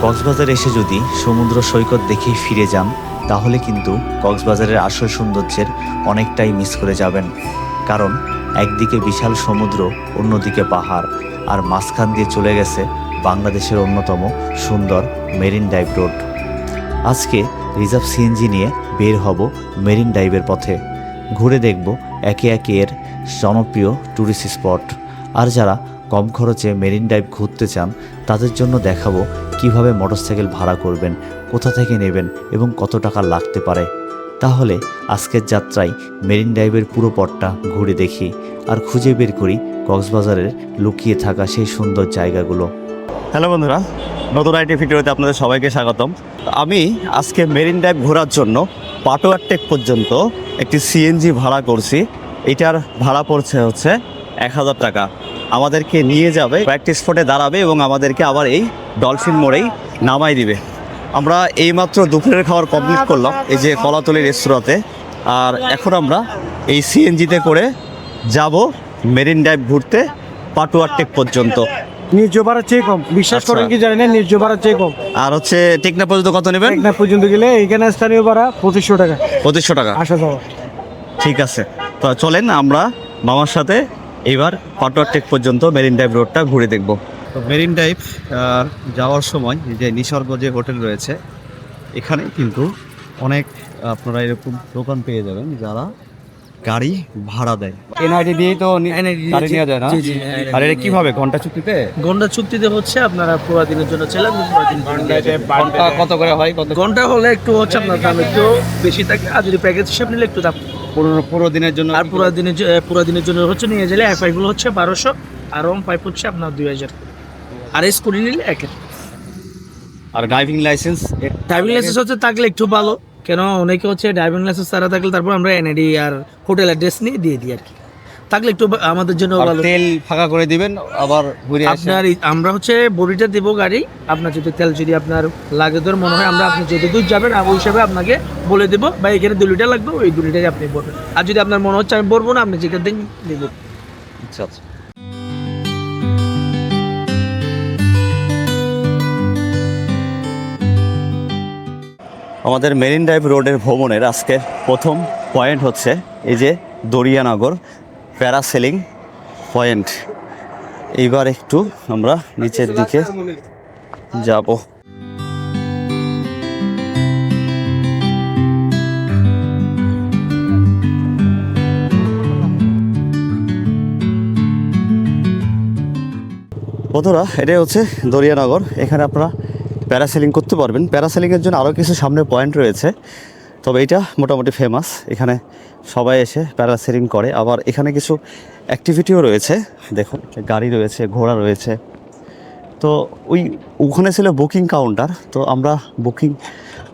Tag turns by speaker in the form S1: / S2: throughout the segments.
S1: কক্সবাজার এসে যদি সমুদ্র সৈকত দেখেই ফিরে যান তাহলে কিন্তু কক্সবাজারের আসল সৌন্দর্যের অনেকটাই মিস করে যাবেন। কারণ একদিকে বিশাল সমুদ্র, অন্যদিকে পাহাড়, আর মাঝখান দিয়ে চলে গেছে বাংলাদেশের অন্যতম সুন্দর মেরিন ড্রাইভ রোড। আজকে রিজার্ভ সিএনজি নিয়ে বের হব মেরিন ড্রাইভের পথে। ঘুরে দেখব একে একে এর জনপ্রিয় ট্যুরিস্ট স্পট। আর যারা কম খরচে মেরিন ড্রাইভ ঘুরতে চান তাদের জন্য দেখাবো কিভাবে মোটরসাইকেল ভাড়া করবেন, কোথা থেকে নেবেন এবং কত টাকা লাগতে পারে। তাহলে আজকের যাত্রায় মেরিন ড্রাইভের পুরো পথটা ঘুরে দেখি আর খুঁজে বের করি কক্সবাজারের লুকিয়ে থাকা সেই সুন্দর জায়গাগুলো। হ্যালো বন্ধুরা, নতুন আইটি ভিডিওতে আপনাদের সবাইকে স্বাগতম। আমি আজকে মেরিন ড্রাইভ ঘোরার জন্য পাটোয়ার টেক পর্যন্ত একটি সিএনজি ভাড়া করছি। এটার ভাড়া পড়ছে হচ্ছে 1000 টাকা। আমাদেরকে নিয়ে যাবে, প্র্যাকটিস স্পটে দাঁড়াবে এবং আমাদেরকে আবার এই ডলফিন মোড়েই নামাই দিবে। আমরা এইমাত্র দুপুরের খাবার কমপ্লিট করলাম এই যে কলাতলি রেস্তোরাঁতে। আর এখন আমরা এই সিএনজিতে করে যাব মেরিন ড্রাইভ ঘুরতে পাটোয়ার টেক পর্যন্ত।
S2: ন্যায্য ভাড়া চেয়ে কম, বিশ্বাস করেন কি জানেন না, ন্যায্য ভাড়া চেয়ে কম।
S1: আর হচ্ছে টেকনা পর্যন্ত কত নেবেন?
S2: টেকনা পর্যন্ত গেলে এখানে স্থানীয় ভাড়া 2500 টাকা।
S1: 2500 টাকা,
S2: আসা যাওয়া।
S1: ঠিক আছে। তো চলেন আমরা মামার সাথে এবার পাটোয়ার টেক পর্যন্ত মেরিন ড্রাইভ রোডটা ঘুরে দেখব। তো মেরিন ড্রাইভ যাওয়ার সময় যে নিসর্গ যে হোটেল রয়েছে এখানে কিন্তু অনেক আপনারা এরকম দোকান পেয়ে যাবেন যারা গাড়ি ভাড়া দেয়।
S2: এনআইডি দিয়ে তো গাড়ি নেওয়া যায় না।
S3: জি জি।
S1: আর এটা কিভাবে ঘন্টা চুক্তিতে?
S3: ঘন্টা চুক্তিতে হচ্ছে আপনারা পুরো দিনের জন্য চাইলে পুরো দিন
S2: ঘন্টা কত করে হয়?
S3: ঘন্টা হলে একটু হচ্ছে আপনার দাম একটু বেশি থাকে, আর যদি প্যাকেজ হিসাব নিলে একটু দাম।
S1: পুরো দিনের জন্য
S3: আর পুরো দিনের জন্য হচ্ছে নিয়ে গেলে এফআই গুলো হচ্ছে 1200 আর ওম পাইপ হচ্ছে আপনার 2000 আর স্কুটি নিলে 1000।
S1: আর ড্রাইভিং লাইসেন্স?
S3: ড্রাইভিং লাইসেন্স হচ্ছে থাকলে একটু ভালো, কেন অনেকে হচ্ছে ড্রাইভিং লাইসেন্স ছাড়া থাকলে তারপর আমরা এনআইডি আর হোটেল অ্যাড্রেস নিয়ে দিয়ে দিই আর কি। থাকলে একটু আমাদের জন্য ভালো।
S1: তেল ফাঁকা করে দিবেন আবার ঘুরে আসেন।
S3: আপনার আমরা হচ্ছে বডিটা দেবো গাড়ি, আপনার যদি তেল যদি আপনার লাগে তোর মনে হয় আমরা আপনি যত দূর যাবেন ওই হিসাবে আপনাকে বলে দেবো, বা এখানে 2 লিটার লাগবে ওই 2 লিটারই আপনি বলবেন। আর যদি আপনার মনে হচ্ছে আমি বলবো না, আপনি যেখান থেকে দেবো।
S1: আচ্ছা আচ্ছা। আমাদের মেরিন ড্রাইভ রোডের ভ্রমণের আজকের প্রথম পয়েন্ট হচ্ছে এই যে দরিয়ানগর প্যারাসেলিং পয়েন্ট। এইবার একটু আমরা নিচের দিকে যাব। বন্ধুরা, এটাই হচ্ছে দরিয়ানগর। এখানে আপনারা প্যারাসেলিং করতে পারবেন। প্যারাসেলিংয়ের জন্য আরও কিছু সামনে পয়েন্ট রয়েছে, তবে এটা মোটামুটি ফেমাস। এখানে সবাই এসে প্যারাসেলিং করে। আবার এখানে কিছু অ্যাক্টিভিটিও রয়েছে, দেখুন গাড়ি রয়েছে, ঘোড়া রয়েছে। তো ওখানে ছিল বুকিং কাউন্টার, তো আমরা বুকিং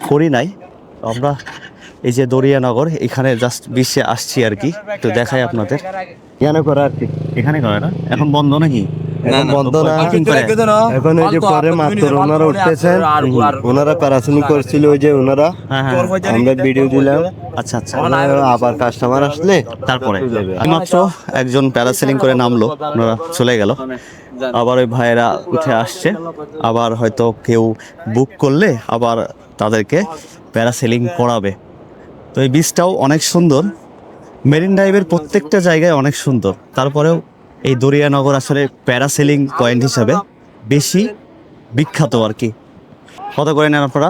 S1: করি নাই। আমরা এই যে দরিয়ানগর এখানে জাস্ট বিশ্বে আসছি আর কি, একটু দেখাই আপনাদের। এখানে করে আর কি, এখানে করে না, এখন বন্ধ নাকি?
S4: এখন বন্ধ না, এখন ওই যে পরে মাত্র ওনারা উঠতেছেন, ওনারা প্যারাসেলিং করছিল, ওই যে ওনারা আমরা ভিডিও দিলাম।
S1: আচ্ছা আচ্ছা।
S4: আবার কাস্টমার আসলে
S1: তারপরে মাত্র একজন প্যারাসেলিং করে নামলো, ওনারা চলে গেল। আবার ওই ভাইয়েরা উঠে আসছে, আবার হয়তো কেউ বুক করলে আবার তাদেরকে প্যারাসেলিং করাবে। তো এই বীজটাও অনেক সুন্দর। মেরিন ড্রাইভের প্রত্যেকটা জায়গায় অনেক সুন্দর, তারপরেও এই দরিয়ানগর আসলে প্যারাসেলিং পয়েন্ট হিসাবে বেশি বিখ্যাত আর কি। কত করে নেন আপনারা?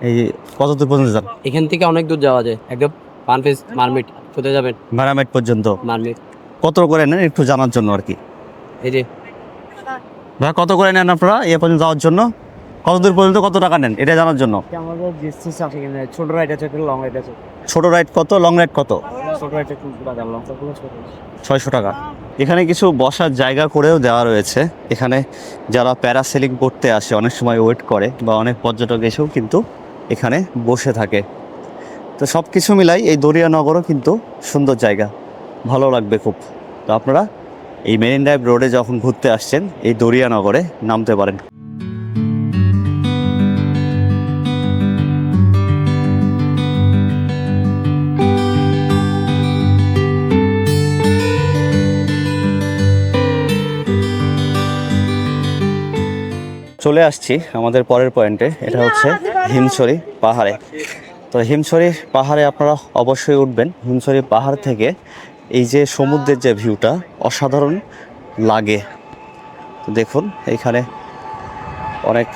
S1: এই কত দূর পর্যন্ত যান?
S5: এখান থেকে অনেক দূর যাওয়া যায়, একদম পানফেস মারমিট কোথায় যাবেন?
S1: মারামাইট পর্যন্ত।
S5: মারমিট
S1: কত করে নেন একটু জানার জন্য আর কি।
S5: এই যে
S1: ভাই কত করে নেন আপনারা এ পর্যন্ত যাওয়ার জন্য? কত দূর পর্যন্ত কত টাকা নেন এটা জানার জন্য?
S2: আমাদের ডিসটেন্স আছে, এখানে ছোট রাইড আছে, লং রাইড আছে।
S1: ছোট রাইড কত, লং রাইড কত?
S2: ছোট রাইড একটু টাকা, লং রাইড
S1: 600 টাকা। এখানে কিছু বসার জায়গা করেও দেওয়া রয়েছে। এখানে যারা প্যারাসেলিং করতে আসে অনেক সময় ওয়েট করে, বা অনেক পর্যটক এসেও কিন্তু এখানে বসে থাকে। তো সব কিছু মিলাই এই দরিয়ানগরও কিন্তু সুন্দর জায়গা, ভালো লাগবে খুব। তো আপনারা এই মেরিন ড্রাইভ রোডে যখন ঘুরতে আসছেন এই দরিয়ানগরে নামতে পারেন। চলে আসছি আমাদের পরের পয়েন্টে, এটা হচ্ছে হিমছড়ি পাহাড়ে। তো হিমছড়ি পাহাড়ে আপনারা অবশ্যই উঠবেন। হিমছড়ি পাহাড় থেকে এই যে সমুদ্রের যে ভিউটা অসাধারণ লাগে। তো দেখুন এইখানে অনেক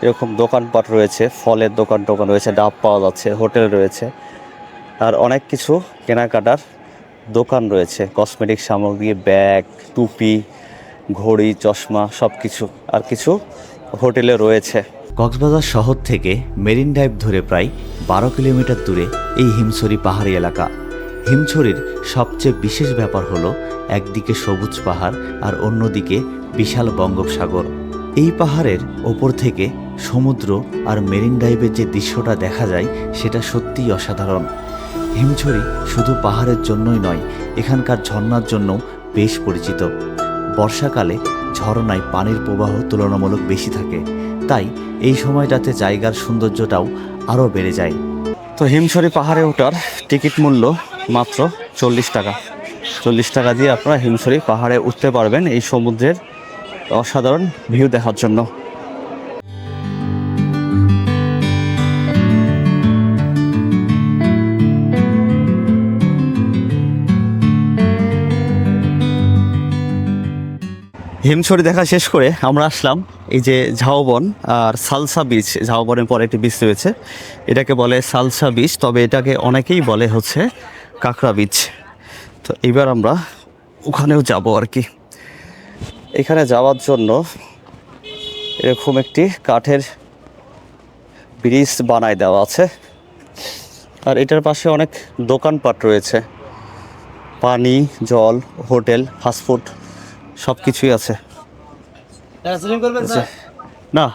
S1: এরকম দোকানপাট রয়েছে, ফলের দোকান রয়েছে, ডাব পাওয়া যাচ্ছে, হোটেল রয়েছে, আর অনেক কিছু কেনাকাটার দোকান রয়েছে, কসমেটিক সামগ্রী, ব্যাগ, টুপি, ঘড়ি, চশমা সব কিছু, আর কিছু হোটেলে রয়েছে। কক্সবাজার শহর থেকে মেরিন ড্রাইভ ধরে প্রায় 12 কিলোমিটার দূরে এই হিমছড়ি পাহাড়ি এলাকা। হিমছড়ির সবচেয়ে বিশেষ ব্যাপার হলো একদিকে সবুজ পাহাড় আর অন্যদিকে বিশাল বঙ্গোপসাগর। এই পাহাড়ের ওপর থেকে সমুদ্র আর মেরিন ড্রাইভের যে দৃশ্যটা দেখা যায় সেটা সত্যিই অসাধারণ। হিমছড়ি শুধু পাহাড়ের জন্যই নয়, এখানকার ঝর্ণার জন্য বেশ পরিচিত। বর্ষাকালে ঝরনায় পানির প্রবাহ তুলনামূলক বেশি থাকে, তাই এই সময়টাতে জায়গার সৌন্দর্যটাও আরও বেড়ে যায়। তো হিমছড়ি পাহাড়ে ওঠার টিকিট মূল্য মাত্র 40 টাকা। 40 টাকা দিয়ে আপনারা হিমছড়ি পাহাড়ে উঠতে পারবেন এই সমুদ্রের অসাধারণ ভিউ দেখার জন্য। হিমছড়ি দেখা শেষ করে আমরা আসলাম এই যে ঝাউবন আর সালসা বিচ। ঝাউবনের পরে একটি বিচ রয়েছে, এটাকে বলে সালসা বিচ, তবে এটাকে অনেকেই বলে হচ্ছে কাঁকড়া বিচ। তো এবার আমরা ওখানেও যাব আর কি। এখানে যাওয়ার জন্য এরকম একটি কাঠের ব্রিজ বানায় দেওয়া আছে, আর এটার পাশে অনেক দোকানপাট রয়েছে, পানি, জল, হোটেল, ফাস্টফুড সব কিছুই আছে। আচ্ছা, না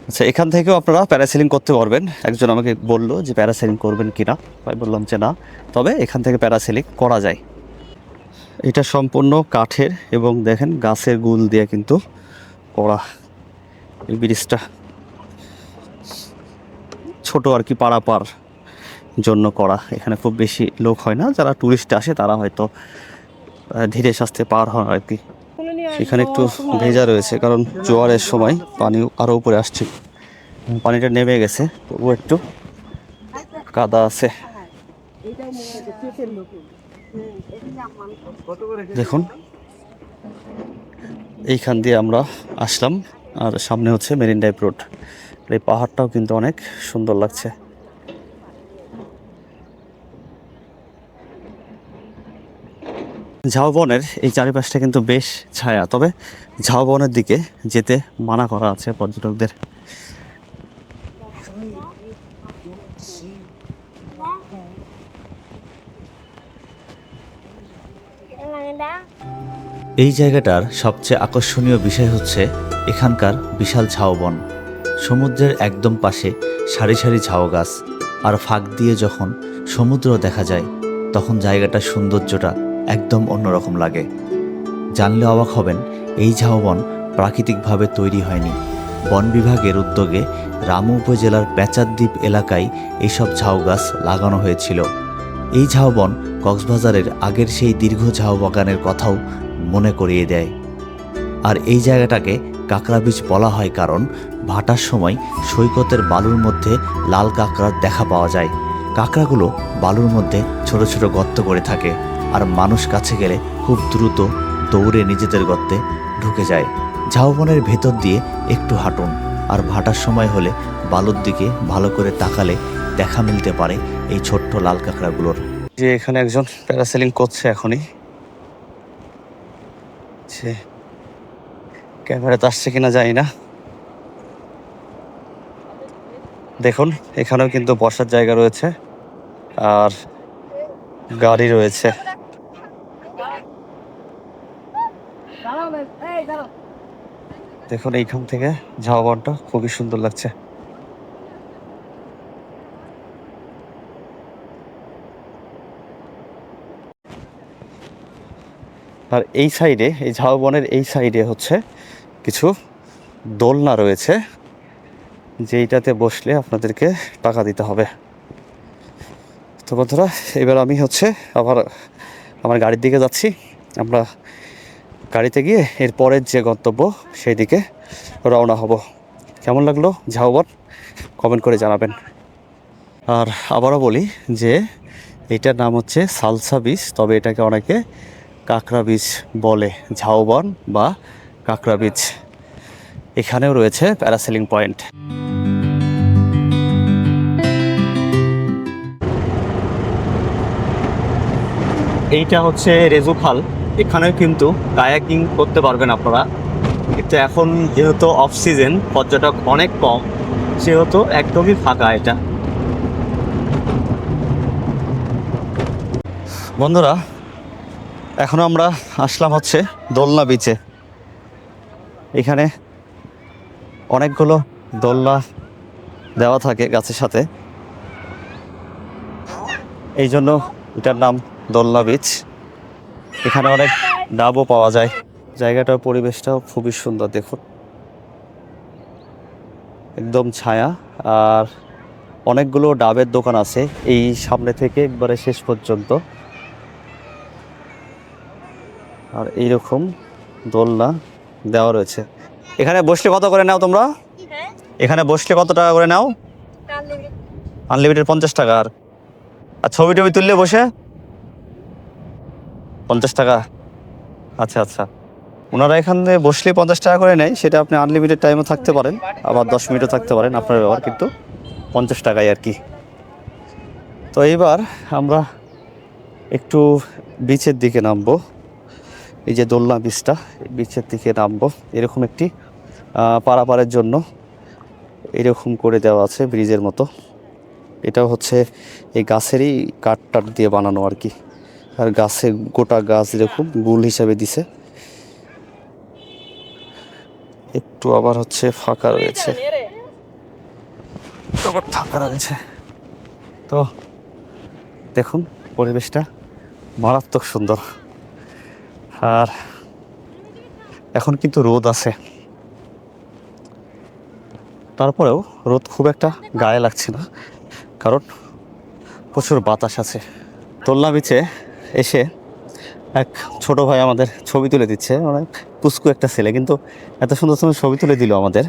S1: আচ্ছা, এখান থেকেও আপনারা প্যারাসেলিং করতে পারবেন। একজন আমাকে বললো যে প্যারাসেলিং করবেন কিনা, তাই বললাম যে না, তবে এখান থেকে প্যারাসেলিং করা যায়। এটা সম্পূর্ণ কাঠের এবং দেখেন গাছের গুল দিয়ে কিন্তু করা। এই ব্রিজটা ছোট আর কি, পারাপার জন্য করা। এখানে খুব বেশি লোক হয় না, যারা টুরিস্ট আসে তারা হয়তো ধীরে সুস্থে পার হয় আর কি। সেখানে একটু ভেজা রয়েছে, কারণ জোয়ারের সময় পানি আরও উপরে আসছে। পানিটা নেমে গেছে, তবুও একটু কাদা আছে। দেখুন এইখান দিয়ে আমরা আসলাম, আর সামনে হচ্ছে মেরিন ড্রাইভ রোড। এই পাহাড়টাও কিন্তু অনেক সুন্দর লাগছে। ঝাউবনের এই চারিপাশটা কিন্তু বেশ ছায়া, তবে ঝাউবনের দিকে যেতে মানা করা আছে পর্যটকদের। এই জায়গাটার সবচেয়ে আকর্ষণীয় বিষয় হচ্ছে এখানকার বিশাল ঝাউবন। সমুদ্রের একদম পাশে সারি সারি ঝাউ গাছ, আর ফাঁক দিয়ে যখন সমুদ্র দেখা যায় তখন জায়গাটার সৌন্দর্যটা একদম অন্যরকম লাগে। জানলে অবাক হবেন, এই ঝাউবন প্রাকৃতিকভাবে তৈরি হয়নি। বন বিভাগের উদ্যোগে রামু উপজেলার পেঁচারদ্বীপ এলাকায় এইসব ঝাউ গাছ লাগানো হয়েছিল। এই ঝাউবন কক্সবাজারের আগের সেই দীর্ঘ ঝাউ বাগানের কথাও মনে করিয়ে দেয়। আর এই জায়গাটাকে কাঁকড়া বিচ বলা হয় কারণ ভাটার সময় সৈকতের বালুর মধ্যে লাল কাঁকড়ার দেখা পাওয়া যায়। কাঁকড়াগুলো বালুর মধ্যে ছোট ছোট গর্ত করে থাকে, আর মানুষ কাছে গেলে খুব দ্রুত দৌড়ে নিজেদের গর্তে ঢুকে যায়। ঝাউবনের ভেতর দিয়ে একটু হাঁটুন, আর ভাটার সময় হলে বালুর দিকে ভালো করে তাকালে দেখা মিলতে পারে এই ছোট্ট লাল কাঁকড়াগুলোর। যে এখানে একজন প্যারাসেলিং করছে এখনই, সে ক্যামেরাতে আসছে কিনা জানি না। দেখুন এখানেও কিন্তু বসার জায়গা রয়েছে আর গাড়ি রয়েছে। দেখুন এইখান থেকে ঝাউবনটা খুবই সুন্দর লাগছে। আর এই সাইডে, এই ঝাউবনের এই সাইডে হচ্ছে কিছু দোলনা রয়েছে, যেইটাতে বসলে আপনাদেরকে টাকা দিতে হবে। তো বন্ধুরা, এবার আমি হচ্ছে আবার আমার গাড়ির দিকে যাচ্ছি। আমরা গাড়িতে গিয়ে এর পরের যে গন্তব্য সেই দিকে
S6: রওনা হব। কেমন লাগলো ঝাউবন কমেন্ট করে জানাবেন। আর আবারও বলি যে এটার নাম হচ্ছে সালসা বিচ, তবে এটাকে অনেকে কাঁকড়া বিচ বলে, ঝাউবন বা কাঁকড়া বিচ। এখানেও রয়েছে প্যারাসেলিং পয়েন্ট। এইটা হচ্ছে রেজু খাল, এখানেও কিন্তু কায়াকিং করতে পারবেন আপনারা, কিন্তু এখন যেহেতু অফ সিজন, পর্যটক অনেক কম, সেহেতু একদমই ফাঁকা এটা। বন্ধুরা, এখন আমরা আসলাম হচ্ছে দোলনা বিচে। এখানে অনেকগুলো দোলনা দেওয়া থাকে গাছের সাথে, এই জন্য এটার নাম দোলনা বিচ। এখানে অনেক ডাবও পাওয়া যায়। জায়গাটার পরিবেশটাও খুবই সুন্দর, দেখুন একদম ছায়া। আর অনেকগুলো ডাবের দোকান আছে এই সামনে থেকে একবারে শেষ পর্যন্ত। আর এইরকম দোলনা দেওয়া রয়েছে। এখানে বসলে কত করে নাও তোমরা? এখানে বসলে কত টাকা করে নাও? আনলিমিটেড 50 টাকা। আর ছবি টবি তুললে বসে 50 টাকা? আচ্ছা আচ্ছা, ওনারা এখানে বসলে 50 টাকা করে নেয়। সেটা আপনি আনলিমিটেড টাইমও থাকতে পারেন, আবার 10 মিনিটও থাকতে পারেন, আপনার ব্যবহার, কিন্তু 50 টাকায় আর কি। তো এইবার আমরা একটু বিচের দিকে নামবো। এই যে দোলনা বিচটা, বিচের দিকে নামবো। এরকম একটি পারাপারের জন্য এরকম করে দেওয়া আছে ব্রিজের মতো। এটাও হচ্ছে এই গাছেরই কাঠ টাট দিয়ে বানানো আর কি। আর গাছে গোটা গাছ এরকম গুল হিসাবে দিছে। একটু আবার হচ্ছে ফাঁকা রয়েছে, ফাঁকা রয়েছে। তো দেখুন পরিবেশটা মারাত্মক সুন্দর। আর এখন কিন্তু রোদ আছে, তারপরেও রোদ খুব একটা গায়ে লাগছে না, কারণ প্রচুর বাতাস আছে। দোলনা বিচে এসে এক ছোট ভাই আমাদের ছবি তুলে দিচ্ছে, অনেক পুস্কু একটা ছেলে, কিন্তু এত সুন্দর সুন্দর ছবি তুলে দিল আমাদের।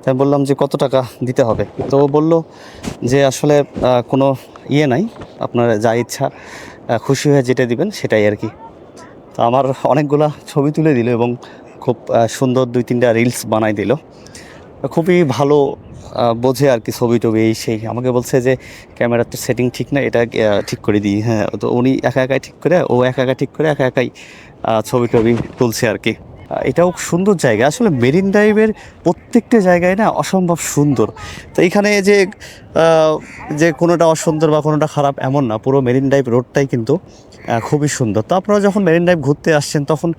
S6: তাই বললাম যে কত টাকা দিতে হবে, তো ও বলল যে আসলে কোনো ইয়ে নাই, আপনার যা ইচ্ছা খুশি হয়ে যেটা দিবেন সেটাই আর কি। তো আমার অনেকগুলা ছবি তুলে দিল এবং খুব সুন্দর 2-3টা রিলস বানাই দিল। খুবই ভালো বোঝে আর কি ছবি টবি এই সেই। আমাকে বলছে যে ক্যামেরার তো সেটিং ঠিক না, এটা ঠিক করে দিই। হ্যাঁ, তো উনি একা একাই ঠিক করে, ও একা একা ঠিক করে একা একাই ছবি টবি তুলছে আর কি। এটাও সুন্দর জায়গা। আসলে মেরিন ড্রাইভের প্রত্যেকটা জায়গায় না অসম্ভব সুন্দর। তো এইখানে যে কোনোটা অসুন্দর বা কোনোটা খারাপ এমন না, পুরো মেরিন ড্রাইভ রোডটাই কিন্তু খুবই সুন্দর। তো আপনারা যখন মেরিন ড্রাইভ ঘুরতে আসছেন তখন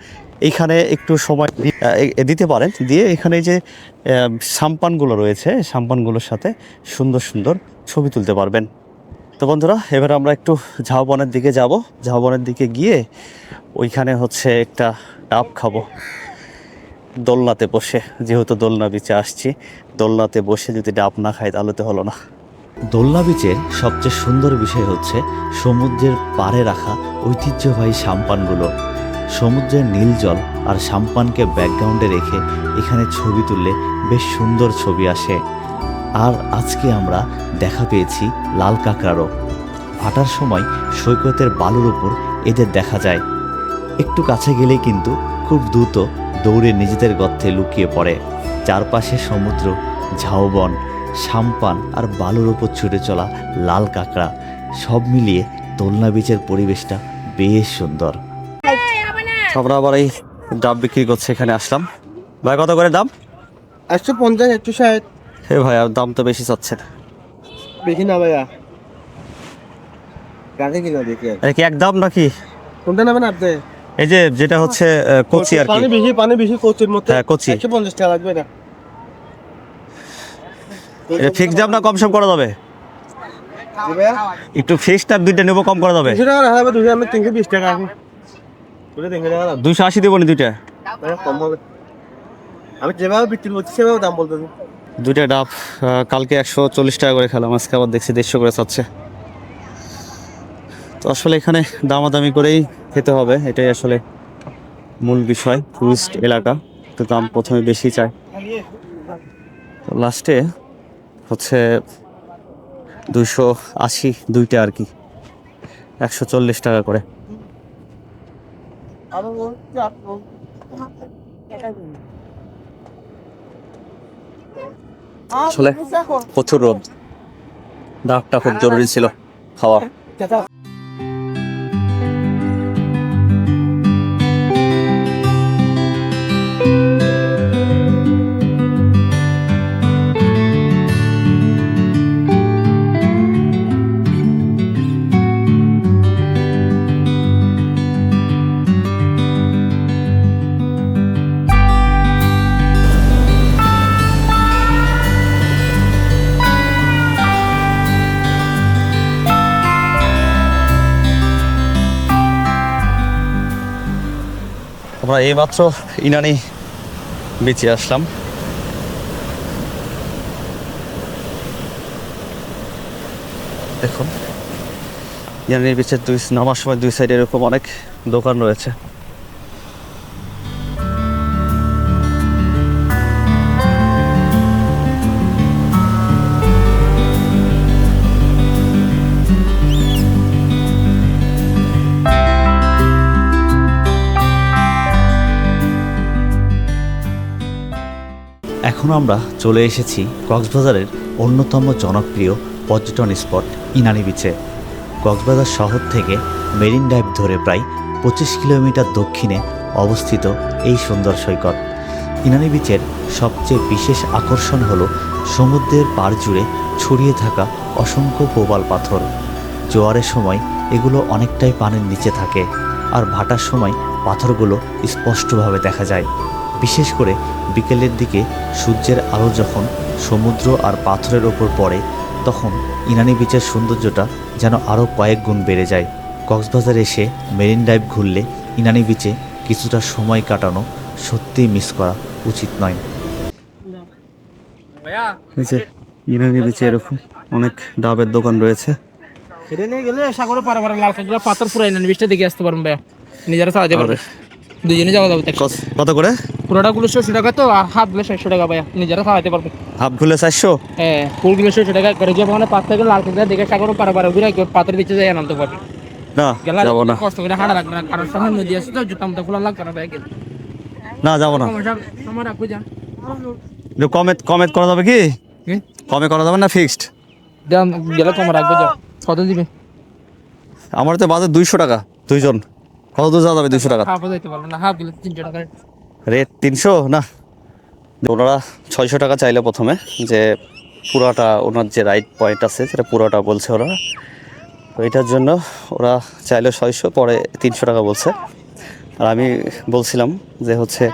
S6: এইখানে একটু সময় দিতে পারেন, দিয়ে এখানে যে সাম্পানগুলো রয়েছে, সাম্পানগুলোর সাথে সুন্দর সুন্দর ছবি তুলতে পারবেন। তো বন্ধুরা, এবার আমরা একটু ঝাউবনের দিকে যাব। ঝাউবনের দিকে গিয়ে ওইখানে হচ্ছে একটা ডাব খাবো দোলনাতে বসে। যেহেতু দোলনা বিচে আসছি, দোলনাতে বসে যদি ডাব না খাই তাহলে তো হলো না।
S1: দোলনা বিচের সবচেয়ে সুন্দর বিষয় হচ্ছে সমুদ্রের পাড়ে রাখা ঐতিহ্যবাহী সাম্পানগুলো। সমুদ্রের নীল জল আর সাম্পানকে ব্যাকগ্রাউন্ডে রেখে এখানে ছবি তুললে বেশ সুন্দর ছবি আসে। আর আজকে আমরা দেখা পেয়েছি লাল কাঁকড়ারও। ভাটার সময় সৈকতের বালুর উপর এদের দেখা যায়। একটু কাছে গেলেই কিন্তু খুব দ্রুত দৌড়ে নিজেদের গর্তে লুকিয়ে পড়ে। চারপাশে সমুদ্র, ঝাউবন, সাম্পান আর বালুর উপর ছুটে চলা লাল কাঁকড়া, সব মিলিয়ে দোলনা বিচের পরিবেশটা বেশ সুন্দর।
S6: আমরা আবার এই ডাব বিক্রি করছে, এখানে আসলাম। ভাই কত করে দাম?
S2: 150, 160।
S6: হে ভাই, আর দাম তো বেশি চাচ্ছেন।
S2: বেশি না ভাইয়া, কাটে কিলো দেখি।
S6: এটা কি এক দাম নাকি?
S2: কোনটা নেবেন আপনি?
S6: এই যে যেটা হচ্ছে কচি আর কি।
S2: পানি বেশি কচির মধ্যে।
S6: হ্যাঁ, কচি।
S2: 150 টাকা লাগবে না।
S6: এটা ফিক্স দাম না কম সম করা যাবে? একটু ফিক্স দাম, দুইটা নেবো, কম করা যাবে?
S2: 200 টাকা রাখা যাবে, 200 আমি 320 টাকা রাখি।
S6: 280 দেবো নি দুইটা?
S2: কম হবে। আমি যেভাবে বিক্রি করছি সেভাবে দাম বলতেছি।
S6: দুইটা ডাব কালকে 140 টাকা করে খেলাম, আজকে আবার দেখছি 150 করে চাচ্ছে। তো আসলে এখানে দামাদামি করেই খেতে হবে, এটাই আসলে মূল বিষয়। টুরিস্ট এলাকা, তো দাম প্রথমে বেশি চায়। লাস্টে হচ্ছে 280 দুইটা আর কি, 140 টাকা করে। আসলে প্রচুর রোদ, ডাবটা খুব জরুরি ছিল খাওয়া। আমরা এইমাত্র ইনানি বিচে আসলাম। দেখুন ইনানি বিচের নামার সময় দুই সাইডে এরকম অনেক দোকান রয়েছে।
S1: এখন আমরা চলে এসেছি কক্সবাজারের অন্যতম জনপ্রিয় পর্যটন স্পট ইনানি বিচে। কক্সবাজার শহর থেকে মেরিন ড্রাইভ ধরে প্রায় 25 কিলোমিটার দক্ষিণে অবস্থিত এই সুন্দর সৈকত। ইনানি বিচের সবচেয়ে বিশেষ আকর্ষণ হলো সমুদ্রের পাড় জুড়ে ছড়িয়ে থাকা অসংখ্য প্রবাল পাথর। জোয়ারের সময় এগুলো অনেকটাই পানির নিচে থাকে, আর ভাটার সময় পাথরগুলো স্পষ্টভাবে দেখা যায়। বিশেষ করে বিকেলের দিকে সূর্যের আলো যখন সমুদ্র আর পাথরের ওপর পড়ে, তখন ইনানি বিচের সৌন্দর্যটা যেন আরও কয়েক গুণ বেড়ে যায়। কক্সবাজার এসে মেরিন ড্রাইভ ঘুরলে ইনানি বিচে কিছুটা সময় কাটানো সত্যিই মিস করা উচিত নয়।
S6: ইনানি বিচে এরকম অনেক ডাবের দোকান রয়েছে।
S3: এটা নিয়ে গেলে সাগরে পারাবার লাল কাঁকড়া পাথর পুরো ইনানি বিচটা দেখে আসতে পারবেন ভাইয়া, নিজেরা চালাতে পারবে। দুজনে যাওয়া যাবে।
S6: কত করে?
S3: পুরোটা গুলো 600 টাকা তো, আর হাফ গুলো 600 টাকা ভাইয়া, নিজেরা চালাতে পারবে।
S6: হাফ গুলো 400?
S3: হ্যাঁ, ফুল গুলো 600 টাকা করে। যে ওখানে 5 থেকে লাল কাঁকড়া দেখে সাগরে পারাবার ঘুরে পাথর বিচে যায় আনন্দ পাবে।
S6: না যাবো না,
S3: কষ্ট করে হাঁটা লাগবে না, কারণ সামনে নদী আছে তো, জুতা মুতা খোলা লাগবে না ভাইয়া।
S6: না যাবো না।
S3: সময় রাখবো যা।
S6: কমে করা যাবে কি? কমে করা যাবে না ফিক্সড?
S3: গেলে কম রাখবো যা। কত দিবে?
S6: আমার তো বাজে 200 টাকা দুইজন। কত দূর যাওয়া যাবে 200 টাকা?
S3: হাফ যাইতে পারবো না, হাফ গেলে 300 টাকা
S6: রেট। 300 না, ওনারা 600 টাকা চাইলে প্রথমে, যে পুরাটা ওনার যে রাইট পয়েন্ট আছে সেটা পুরাটা বলছে ওরা, তো এটার জন্য ওরা চাইলে 600, পরে 300 টাকা বলছে। আর আমি বলছিলাম যে হচ্ছে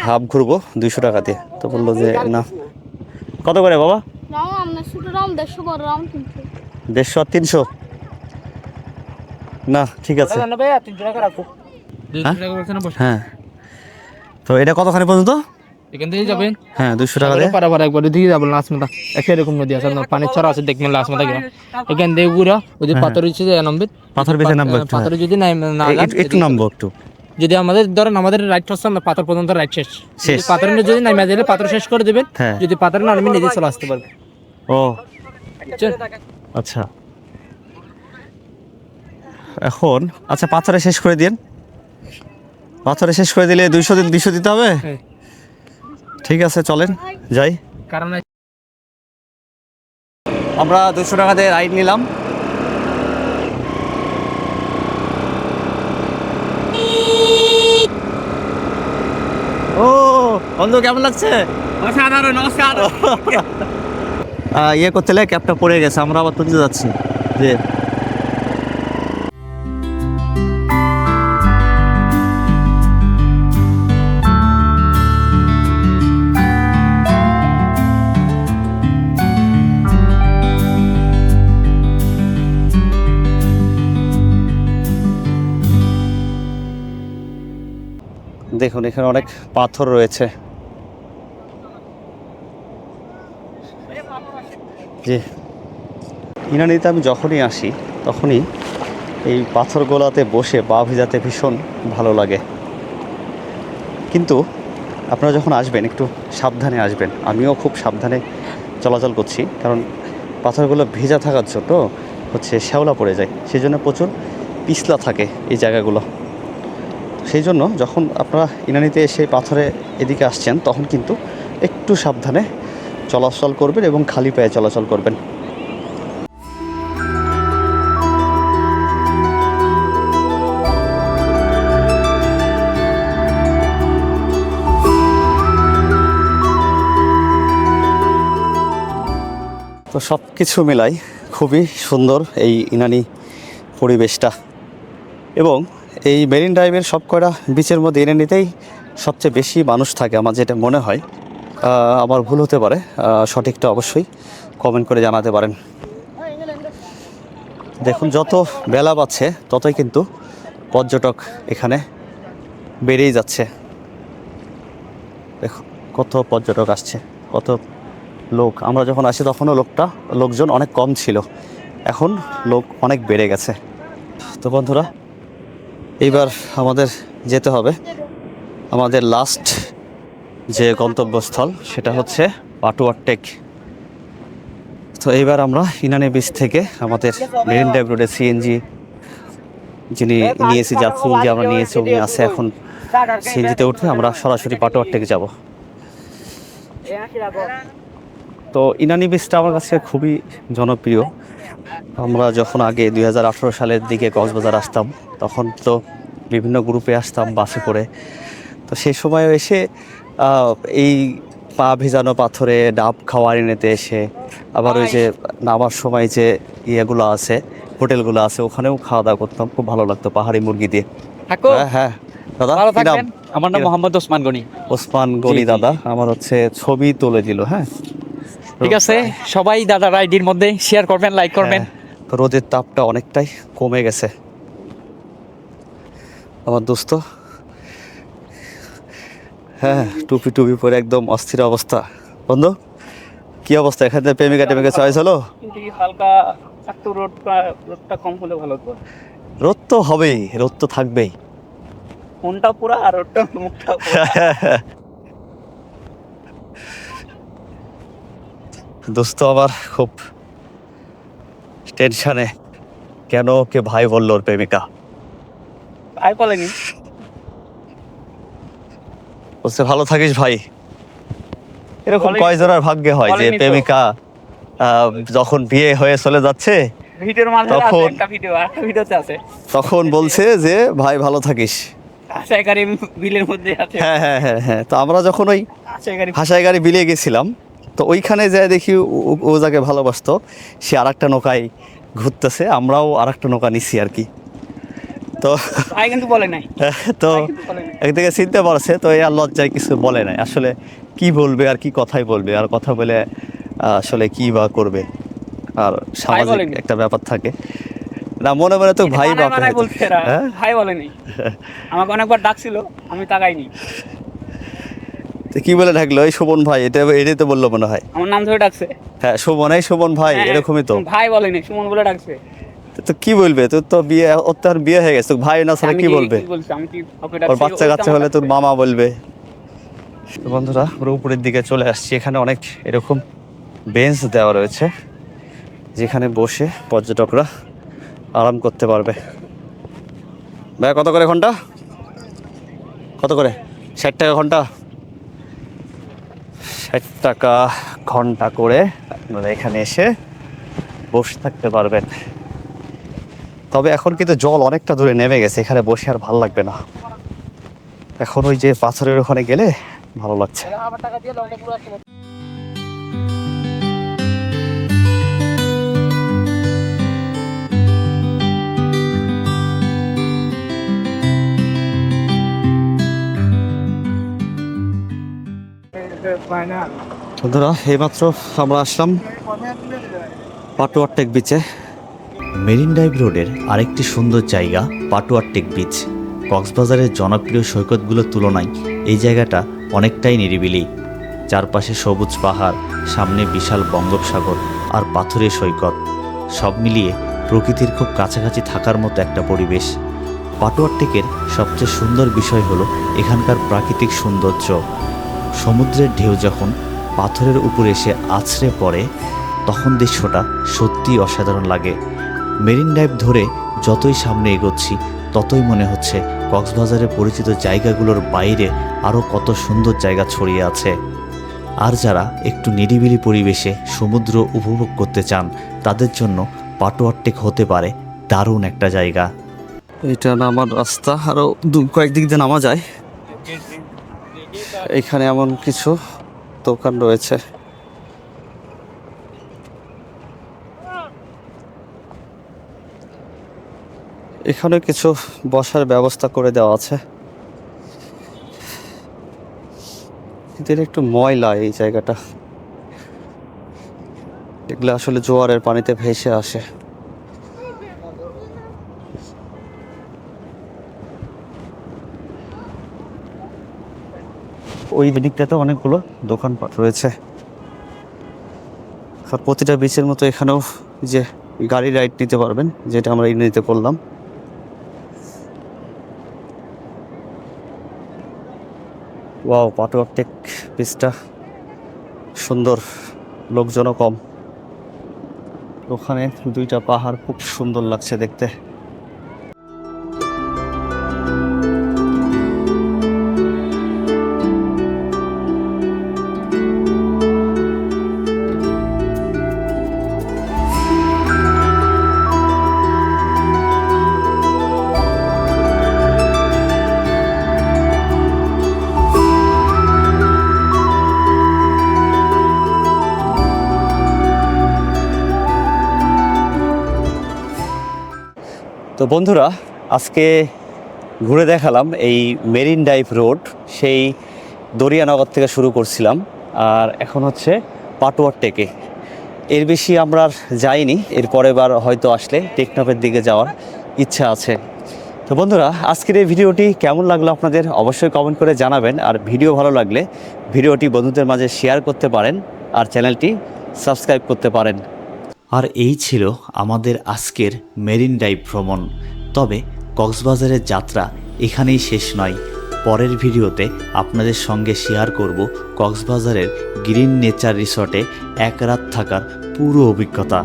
S6: হাফ ঘুরবো 200 টাকা দিয়ে, তো বললো যে না। কত করে বাবা? 150 আর 300? না ঠিক আছে। হ্যাঁ, তো এটা কতখানি পর্যন্ত?
S3: এখান থেকে যাবেন।
S6: হ্যাঁ 200 টাকা দিয়ে
S3: পারাবার একবার দিকে যাবেন। লাসমাতা এরকম নদী আছে, পানির ছড়া আছে, দেখবেন লাসমাতা গেলে এখান থেকে ঘুরা ওই যে পাথর হচ্ছে নামবে,
S6: পাথর বেঁচে নামবো একটু।
S3: পাথর যদি
S6: একটু নামবো একটু।
S3: যদি আমাদের ধরেন আমাদের রাইট হচ্ছে আমরা পাথর পর্যন্ত রাইট শেষ, পাথর যদি নামে দিলে পাথর শেষ করে দেবেন। যদি পাথর না নামে নিজে চলে আসতে পারবে।
S6: ও আচ্ছা, এখন আচ্ছা পাথরে শেষ করে দিন। পাথরে শেষ করে দিলে 200 দিতে হবে। ঠিক আছে চলেন যাই।
S3: কারণ
S6: আমরা 200 টাকা দিয়ে রাইড নিলাম। ও বন্ধু কেমন লাগছে?
S3: অসাধারণ। নমস্কার।
S6: ইয়ে করতে লাগে ক্যাপটা পড়ে গেছে, আমরা আবার তুলতে যাচ্ছি। যে দেখুন এখানে অনেক পাথর রয়েছে। যে ইনানিতে আমি যখনই আসি তখনই এই পাথরগুলোতে বসে পা ভিজাতে ভীষণ ভালো লাগে। কিন্তু আপনারা যখন আসবেন একটু সাবধানে আসবেন। আমিও খুব সাবধানে চলাচল করছি, কারণ পাথরগুলো ভেজা থাকার জন্য হচ্ছে শ্যাওলা পড়ে যায়, সেই জন্য প্রচুর পিছলা থাকে এই জায়গাগুলো। সেই জন্য যখন আপনারা ইনানিতে এসে পাথরে এদিকে আসছেন তখন কিন্তু একটু সাবধানে চলাচল করবেন এবং খালি পায়ে চলাচল করবেন। তো সব কিছু মিলাই খুবই সুন্দর এই ইনানি পরিবেশটা, এবং এই মেরিন ড্রাইভের সব কয়টা বিচের মধ্যে ইনানিতেই সবচেয়ে বেশি মানুষ থাকে আমার যেটা মনে হয়। আমার ভুল হতে পারে, সঠিকটা অবশ্যই কমেন্ট করে জানাতে পারেন। দেখুন যত বেলা বাড়ছে ততই কিন্তু পর্যটক এখানে বেড়েই যাচ্ছে। দেখুন কত পর্যটক আসছে, কত লোক। আমরা যখন আসি তখনও লোকজন অনেক কম ছিল, এখন লোক অনেক বেড়ে গেছে। তো বন্ধুরা, এইবার আমাদের যেতে হবে আমাদের লাস্ট যে গন্তব্যস্থল, সেটা হচ্ছে পাটুয়ার টেক। তো এইবার আমরা ইনানি বিচ থেকে আমাদের মেরিন ড্রাইভ রোডে সিএনজি যিনি নিয়েছি, যার সিএনজি আমরা নিয়েছি, উনি আছে এখন সিএনজিতে উঠে আমরা সরাসরি পাটুয়ার টেক যাব। তো ইনানি বিচটা আমার কাছে খুবই জনপ্রিয়। আমরা যখন আগে 2018 সালের দিকে কক্সবাজার আসতাম, তখন তো বিভিন্ন গ্রুপে আসতাম বাসে করে। তো সেই সময় এসে এই পা ভেজানো পাথরে ডাব খাওয়ার এনেতে এসে, আবার ওই যে নামার সময় যে ইয়েগুলো আছে, হোটেলগুলো আছে, ওখানেও খাওয়া দাওয়া করতাম, খুব ভালো লাগতো পাহাড়ি মুরগি দিয়ে। হ্যাঁ হ্যাঁ দাদা, কি নাম?
S5: আমার নাম মোহাম্মদ ওসমান গনি।
S6: ওসমান গনি দাদা আমার হচ্ছে ছবি তুলে দিল। হ্যাঁ
S5: ঠিক আছে, সবাই দাদা রাইডির মধ্যে শেয়ার করবেন, লাইক করবেন।
S6: হ্যাঁ, রোদের তাপটা অনেকটাই কমে গেছে আমার দোস্ত। হ্যাঁ টুপি টুপি পরে একদম অস্থির অবস্থা। বন্ধু কি অবস্থা? এখানে প্রেমিকা টেমিকা চয়েস হলো?
S5: হালকা একটু রোদটা কম হলে ভালো হতো।
S6: রোদ তো হবেই, রোদ তো থাকবেই।
S5: ফোনটা পুরা আর রোদটা মুখটা
S6: দোস্ত আবার খুব টেনশনে, কেন ওকে ভাই বললো ওর প্রেমিকা?
S5: ভাই বলেনি,
S6: বলছে ভালো থাকিস ভাই। এরকম কয়জনের ভাগ্যে হয় যে প্রেমিকা যখন বিয়ে হয়ে চলে যাচ্ছে
S5: ভিডিওর মাঝে
S6: তখন
S5: একটা ভিডিওতে আছে,
S6: তখন বলছে যে ভাই ভালো থাকিস।
S5: হাসাইকারি বিলের মধ্যে আছে।
S6: হ্যাঁ হ্যাঁ হ্যাঁ হ্যাঁ। তো আমরা যখন ওই
S5: হাসাইকারি
S6: হাসাইগাড়ি বিলে গেছিলাম, তো ওইখানে যায় দেখি ও যাকে ভালোবাসতো সে আরেকটা নৌকায় ঘুরতেছে, আমরাও আরেকটা নৌকা নিচ্ছি আর কি। তো
S5: ভাই কিন্তু বলে নাই,
S6: তো একদিকে চিনতে পারছে, তো এই আর লজ্জায় কিছু বলে নাই। আসলে কি বলবে আর কি কথাই বলবে, আর কথা বলে আসলে কি বা করবে, আর সামাজিক একটা ব্যাপার থাকে না, মনে মনে তো ভাই বাপ
S5: বলছে ভাই বলেনি। আমাকে অনেকবার ডাকছিল, আমি তাকাইনি।
S6: কি বলে ডাকলো? এই শোভন ভাই, এটাই তো বললো মনে হয়।
S5: আমার নাম ধরে ডাকছে।
S6: হ্যাঁ শোভন, এই শোভন ভাই, এরকমই তো।
S5: ভাই বলেনি, সুমন বলে ডাকছে।
S6: তো কি বলবে? তোর তো বিয়ে, ওর তো আর বিয়ে হয়ে গেছে, ভাই না ছাড়া কি বলবে? ওর বাচ্চা কাচ্চা হলে তোর মামা বলবে। তো বন্ধুরা, ওর উপরের দিকে চলে আসছি। এখানে অনেক এরকম বেঞ্চ দেওয়া রয়েছে, যেখানে বসে পর্যটকরা আরাম করতে পারবে। ভাই কত করে ঘন্টা? কত করে? 60 টাকা ঘন্টা? 60 টাকা ঘন্টা করে আপনারা এখানে এসে বসে থাকতে পারবেন। তবে এখন কিন্তু জল অনেকটা দূরে নেমে গেছে, এখানে বসে আর ভালো লাগবে না। এখন ওই যে পাথরের ওখানে গেলে ভালো লাগছে। বন্ধুরা, এইমাত্র আমরা আসলাম পাটুয়ার টেক বিচে।
S1: মেরিন ড্রাইভ রোডের আরেকটি সুন্দর জায়গা পাটুয়ার টেক বিচ। কক্সবাজারের জনপ্রিয় সৈকতগুলোর তুলনায় এই জায়গাটা অনেকটাই নিরিবিলি। চারপাশে সবুজ পাহাড়, সামনে বিশাল বঙ্গোপসাগর আর পাথুরে সৈকত, সব মিলিয়ে প্রকৃতির খুব কাছাকাছি থাকার মতো একটা পরিবেশ। পাটুয়ার টেকের সবচেয়ে সুন্দর বিষয় হলো এখানকার প্রাকৃতিক সৌন্দর্য। সমুদ্রের ঢেউ যখন পাথরের উপরে এসে আছড়ে পড়ে তখন দৃশ্যটা সত্যিই অসাধারণ লাগে। মেরিন ড্রাইভ ধরে যতই সামনে এগোচ্ছি ততই মনে হচ্ছে কক্সবাজারের পরিচিত জায়গাগুলোর বাইরে আরও কত সুন্দর জায়গা ছড়িয়ে আছে। আর যারা একটু নিরিবিলি পরিবেশে সমুদ্র উপভোগ করতে চান তাদের জন্য পাটোয়ার টেক হতে পারে দারুণ একটা জায়গা।
S6: এটা নামার রাস্তা, আরও কয়েকদিক দিয়ে নামা যায়। এখানে এমন কিছু দোকান রয়েছে। এখানে কিছু বসার ব্যবস্থা করে দেওয়া আছে, কিন্তু এটা একটু ময়লা এই জায়গাটা। এগুলো আসলে জোয়ারের পানিতে ভেসে আসে। ওই দিকটাতে অনেকগুলো দোকানপাট রয়েছে। আর প্রতিটা বিচের মতো এখানেও যে গাড়ি রাইড নিতে পারবেন, যেটা আমরা নিতে করলাম। ওয়াও, পাটোয়ার টেক বিচটা সুন্দর, লোকজনও কম। ওখানে দুইটা পাহাড় খুব সুন্দর লাগছে দেখতে। তো বন্ধুরা, আজকে ঘুরে দেখালাম এই মেরিন ড্রাইভ রোড। সেই দরিয়ানগর থেকে শুরু করছিলাম, আর এখন হচ্ছে পাটোয়ার টেকে। এর বেশি আমরা আর যাইনি, এর পরের বার হয়তো আসলে টেকনাফের দিকে যাওয়ার ইচ্ছা আছে। তো বন্ধুরা, আজকের এই ভিডিওটি কেমন লাগলো আপনাদের অবশ্যই কমেন্ট করে জানাবেন। আর ভিডিও ভালো লাগলে ভিডিওটি বন্ধুদের মাঝে শেয়ার করতে পারেন, আর চ্যানেলটি সাবস্ক্রাইব করতে পারেন।
S1: আর এই ছিল আমাদের আজকের মেরিন ড্রাইভ ভ্রমণ। তবে কক্সবাজারের যাত্রা এখানেই শেষ নয়। পরের ভিডিওতে আপনাদের সঙ্গে শেয়ার করব কক্সবাজারের গ্রিন নেচার রিসর্টে এক রাত থাকার পুরো অভিজ্ঞতা।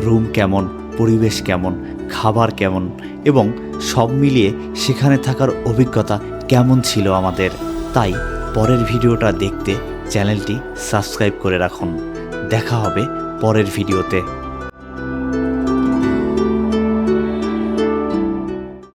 S1: রুম কেমন, পরিবেশ কেমন, খাবার কেমন এবং সব মিলিয়ে সেখানে থাকার অভিজ্ঞতা কেমন ছিল আমাদের। তাই পরের ভিডিওটা দেখতে চ্যানেলটি সাবস্ক্রাইব করে রাখুন। দেখা হবে পরের ভিডিওতে।